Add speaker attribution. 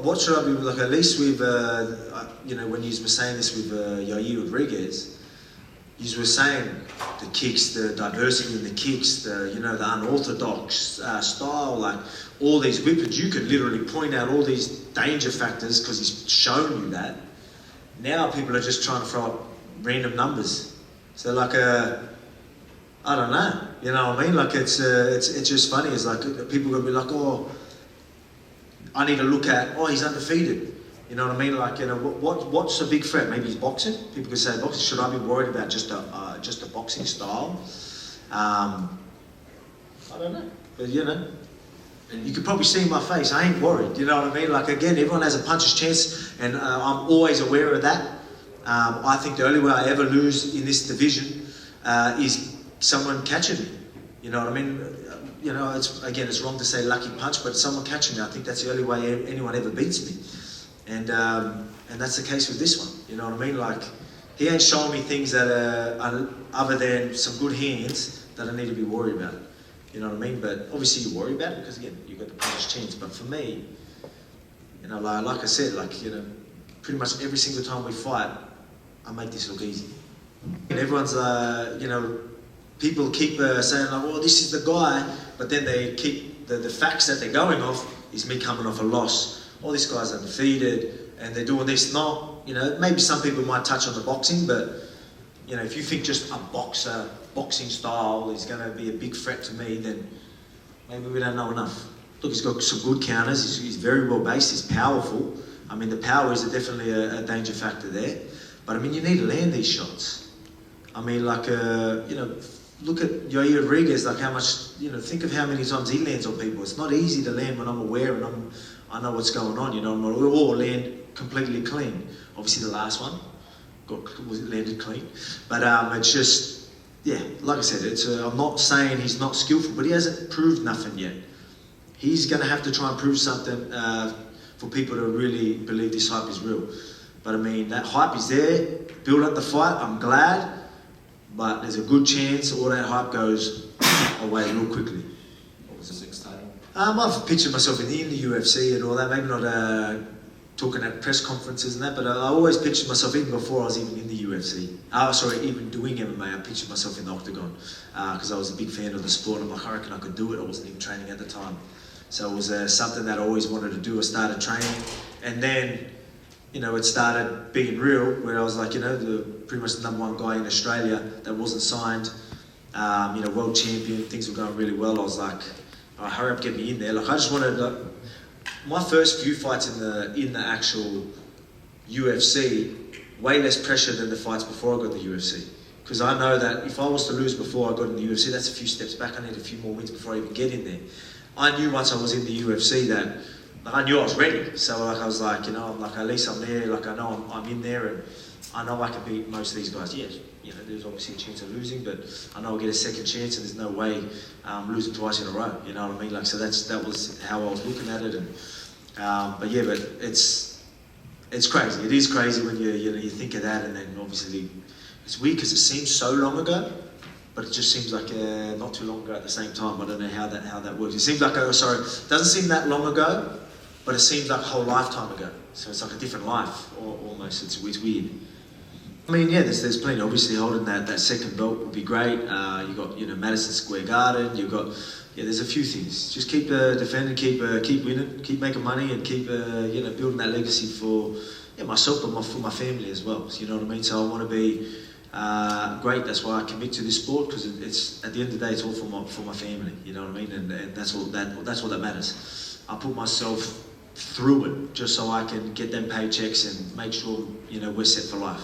Speaker 1: what should I be like? At least with you know, when you were saying this with Yair Rodriguez, you were saying the kicks, the diversity in the kicks, the the unorthodox style, like all these weapons. You could literally point out all these danger factors because he's shown you that. Now people are just trying to throw up random numbers. So like I don't know, you know what I mean? Like it's just funny. It's like people are gonna be like, oh, I need to look at, oh, he's undefeated. You know what I mean? Like, what's a big threat? Maybe he's boxing. People could say boxing. Should I be worried about just a boxing style? I don't know, but and you could probably see in my face, I ain't worried. You know what I mean? Like again, everyone has a puncher's chance, and I'm always aware of that. I think the only way I ever lose in this division is someone catching me. You know what I mean? It's wrong to say lucky punch, but someone catching me, I think that's the only way anyone ever beats me. And that's the case with this one. You know what I mean? Like, he ain't showing me things that are other than some good hands that I need to be worried about. You know what I mean? But obviously you worry about it because again, you've got the puncher's chance. But for me, like I said, pretty much every single time we fight, I make this look easy. And everyone's, people keep saying like, well, this is the guy, but then they keep, the facts that they're going off is me coming off a loss. Oh, this guy's undefeated, and they're doing this. Not, maybe some people might touch on the boxing, but, if you think just a boxing style is going to be a big threat to me, then maybe we don't know enough. Look, he's got some good counters, he's very well based, he's powerful. I mean, the power is definitely a danger factor there. But I mean, you need to land these shots. I mean, like, look at Yair Rodriguez, like how much, think of how many times he lands on people. It's not easy to land when I'm aware and I know what's going on, we all land completely clean. Obviously the last one landed clean. But it's just, yeah, like I said, I'm not saying he's not skillful, but he hasn't proved nothing yet. He's going to have to try and prove something for people to really believe this hype is real. But I mean, that hype is there, build up the fight, I'm glad. But there's a good chance all that hype goes away real quickly.
Speaker 2: What was this exciting?
Speaker 1: I've pictured myself in the UFC and all that, maybe not talking at press conferences and that, but I always pictured myself, even before I was even in the UFC. Even doing MMA, I pictured myself in the octagon because I was a big fan of the sport. I'm like, I reckon I could do it. I wasn't even training at the time. So it was something that I always wanted to do. I started training, and then it started being real, where I was like, pretty much the #1 guy in Australia that wasn't signed, world champion, things were going really well. I was like, oh, hurry up, get me in there. Like, I just wanted, my first few fights in the actual UFC, way less pressure than the fights before I got in the UFC. Because I know that if I was to lose before I got in the UFC, that's a few steps back. I need a few more wins before I even get in there. I knew once I was in the UFC that, I knew I was ready. So I was like, I'm like, at least I'm there. Like, I know I'm in there, and I know I can beat most of these guys. Yes, there's obviously a chance of losing, but I know I'll get a second chance, and there's no way losing twice in a row. You know what I mean? Like, so that was how I was looking at it. And but it's crazy. It is crazy when you think of that, and then obviously it's weird because it seems so long ago, but it just seems like not too long ago at the same time. I don't know how that works. It seems like it doesn't seem that long ago, but it seems like a whole lifetime ago. So it's like a different life, almost. It's weird. I mean, yeah, there's plenty. Obviously, holding that second belt would be great. You got Madison Square Garden. You've got there's a few things. Just keep defending, keep winning, keep making money, and keep building that legacy for myself, but for my family as well. So, you know what I mean? So I want to be great. That's why I commit to this sport, because it's at the end of the day, it's all for my family. You know what I mean? And that's all that matters. I put myself through it just so I can get them paychecks and make sure we're set for life.